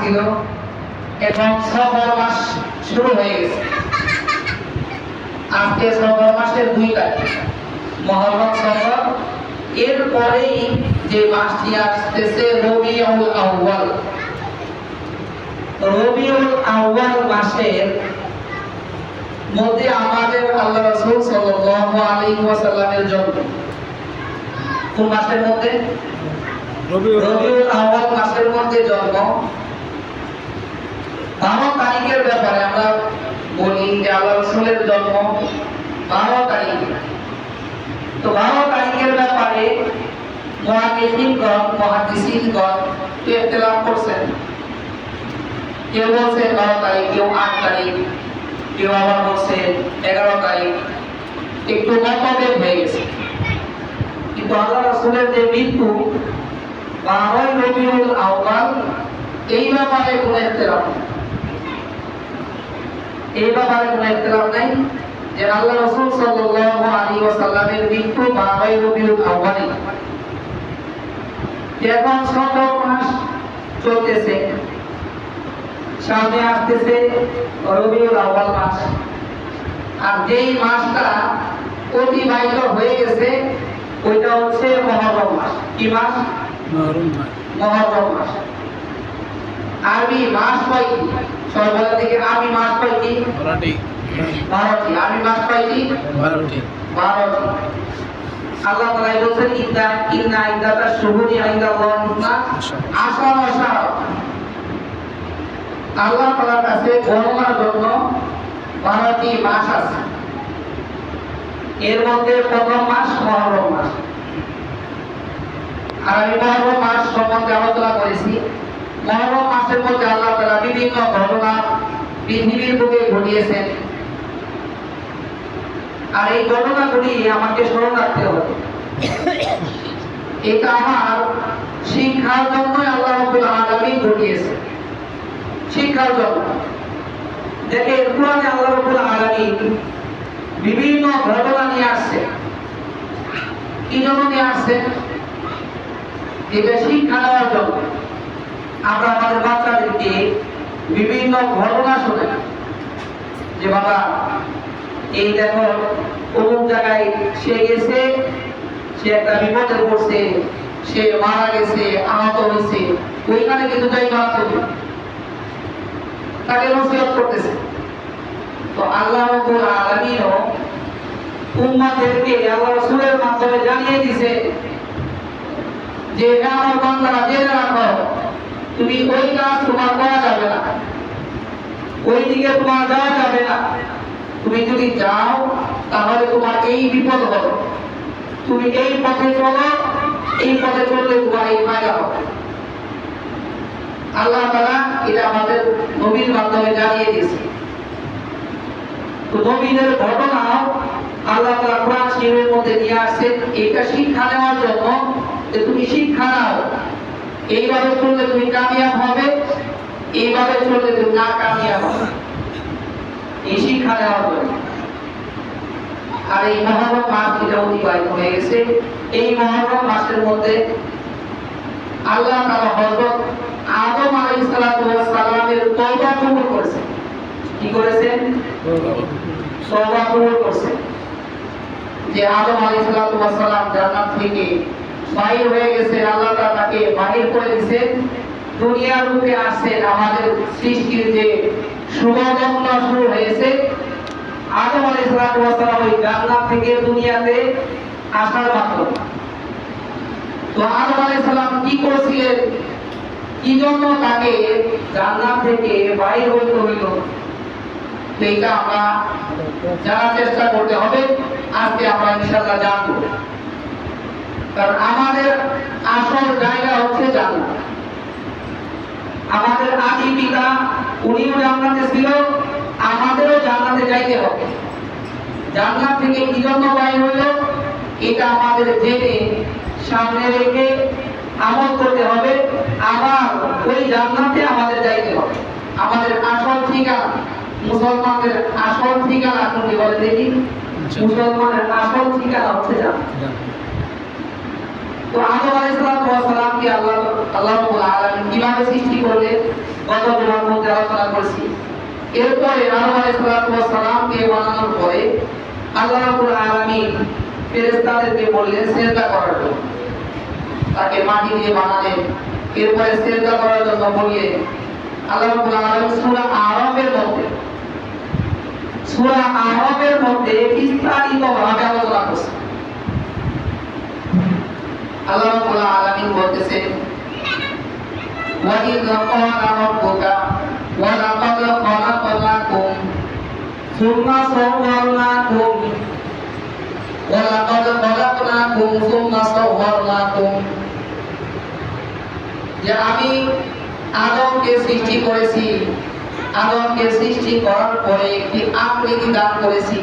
ছিল, এখন সফর মাস শুরু হয়ে গেছে। আজকে সফর মাসের 2 তারিখ, মুহররম সফর। এরপরেই যে মাসটি আসতেছে রবিউল আউয়াল। রবিউল আউয়াল মাসের মধ্যে আমাদের আল্লাহ রাসূল সাল্লাল্লাহু আলাইহি ওয়াসাল্লামের জন্ম। কোন মাসের মধ্যে? রবিউল আউয়াল মাসের মধ্যে জন্ম। 12 তারিখের ব্যাপারে আমরা বলি যে আল্লাহ রাসূলের জন্ম 12 তারিখে। তো 12 তারিখের ব্যাপারে মুহাদ্দিসিনগণ ইখতিলাফ করছেন। কেউ বলছে 12 তারিখ, কেউ 8 তারিখ, কেউ আবার বলছে 11 তারিখ। একটু মতভেদ হয়ে গেছে, কিন্তু আল্লাহ রাসূলের যে মৃত্যু 12 রবিউল আউয়াল, এই ব্যাপারে কোনো ইখতিলাফ নেই। এই ব্যাপারে কোনো ইখতিলাফ নাই যে আল্লাহ রাসূল সাল্লাল্লাহু আলাইহি ওয়াসাল্লামের মৃত্যু 12 রবিউল আউয়ালে। এখন সফর মাস চলতেছে, সামনে আসতেছে রবিউল আউয়াল মাস। আর যেই মাসটা অতিবাহিত হয়ে গেছে ওইটা হচ্ছে মুহররম মাস। কি মাস? মুহররম মাস। আরবি মাস কয়টি? সর্বদা থেকে আরবি মাস কয়টি? 12টি। আরবি মাস কয়টি? 12টি। আল্লাহ তাআলা বলেছেন ইন্না ইদ্দাতাশ শুহুরি ইনদাল্লাহি আশারা শাহর। আল্লাহ তাআলার কাছে গণনার জন্য 12টি মাস আছে। এর মধ্যে প্রথম মাস মুহররম মাস। আর এই মুহররম মাস সম্বন্ধে আলোচনা করেছি। মুহররম মাসের মধ্যে আল্লাহ তাআলা বিভিন্ন ঘটনা পৃথিবীর বুকে ঘটিয়েছেন। আর এই ঘটনাগুলি আমাকে স্মরণ রাখতে হবে। এটা আমার শিক্ষার জন্য আল্লাহ রাব্বুল আলামিন ঘটিয়েছে, শিক্ষার জন্য। দেখেন কোরআনে আল্লাহ রাব্বুল আলামিন বিভিন্ন ঘটনা নিয়ে আসছে। কি জন্য নিয়ে আসছে? এটা শিক্ষা দেওয়ার জন্য। আমরা আমাদের বাচ্চাদেরকে বিভিন্ন ঘটনা শোনাই যে বাবা এই দেখো অমুক জায়গায় সে গেছে, সে একটা বিপদে পড়ছে, সে মারা গেছে, আহত হয়েছে, ওইখানে কিন্তু যাইবা না, তাকে নসিহত করতেছে। তো আল্লাহ রাব্বুল আলামিন উম্মতদেরকে আল্লাহ রাসূলের মাধ্যমে জানিয়ে দিয়েছে যে আমার বান্দারা জেনে রাখো, তুমি ওই কাজ তোমার করা যাবে না, ওই দিকে তোমার যাওয়া যাবে না। তুমি যদি যাও তাহলে তোমার এই বিপদ হবে। তুমি এই পথে চলো, এই পথে চললে তোমার এই ফায়দা হবে। আল্লাহ তাআলা এটা আমাদের নবীর মাধ্যমে জানিয়ে দিয়েছে। তো নবীদের ঘটনা আল্লাহ তাআলা কোরআন শরীফের মধ্যে নিয়ে আসছেন এটা শিক্ষা নেওয়ার জন্য, যে তুমি শিক্ষা নাও। এইভাবে চললে তুমি কামিয়াব হবে, এইভাবে চললে তুমি না কামিয়াব হবে। এই শিক্ষা নেওয়ার জন্য। আর এই মুহররম মাস যেটা অতিবাহিত হয়ে গেছে, এই মুহররম মাসের মধ্যে আল্লাহ তাআলা হযরত আদম আলাইহিস সালাতু ওয়াস সালামের তওবা কবুল করেছেন। কি করেছেন? তওবা কবুল করেছেন। যে আদম আলাইহিস সালাতু ওয়াস সালাম জান্নাত থেকে বাইর হয়ে গেছে, আল্লাহ তাআলা তাকে বাহির করে দিয়েছেন। দুনিয়ার রূপে আসছেন। আমাদের সৃষ্টির যে শুভলগ্ন শুরু হয়েছে, আদম আলাইহিস সালাতু ওয়াস সালাম ওই জান্নাত থেকে দুনিয়াতে আসার মাধ্যমে। তো আদম আলাইহিস সালাম কি করেছিলেন, কি জন্য তাকে জান্নাত থেকে বাইর হতে হইল, এইটা আমরা জানার চেষ্টা করতে হবে। আজকে আমরা ইনশাআল্লাহ জানব। কারণ আমাদের আসল জায়গা হচ্ছে জান্নাত। আমাদের আদি পিতা উনিও জান্নাতে ছিল, আমাদেরও জান্নাতে যাইতে হবে। জান্নাত থেকে কি জন্য বাইর হইল এটা আমাদের জেনে সামনে রেখে আমল করতে হবে। আবার ওই জান্নাতে আমাদের যাইতে হবে। আমাদের আসল ঠিকানা, মুসলমানদের আসল ঠিকানা কোনটি বলে দেখি? মুসলমানের আসল ঠিকানা হচ্ছে জান্নাত। তো আদম আলাইহিস সালামকে আল্লাহ রাব্বুল আলামিন কিভাবে সৃষ্টি করলেন গত জুমার মধ্যে আলোচনা করেছি। এরপরে আদম আলাইহিস সালামকে বানানোর পরে আল্লাহ রাব্বুল আলামিন ফেরেশতাদেরকে বললেন সিজদা করার জন্য, তাকে মাটি দিয়ে বানালেন। এরপরে সিজদা করার জন্য বলিয়ে আল্লাহ রাব্বুল আলামিন সূরা আরাফের মধ্যে বিস্তারিতভাবে আলোচনা করছেন। আল্লাহ রাব্বুল আলামিন বলতেছেন ওয়া ইযা ক্বালা রাব্বুকা ওয়া লাকাদ খালাকনাকুম সুম্মা সাওওয়ারনাকুম ওয়া লাকাদ খালাকনাকুম সুম্মা সাওওয়ারনাকুম, যে আমি আদমকে সৃষ্টি করেছি, আদমকে সৃষ্টি করার পরে একটি আকৃতি দান করেছি।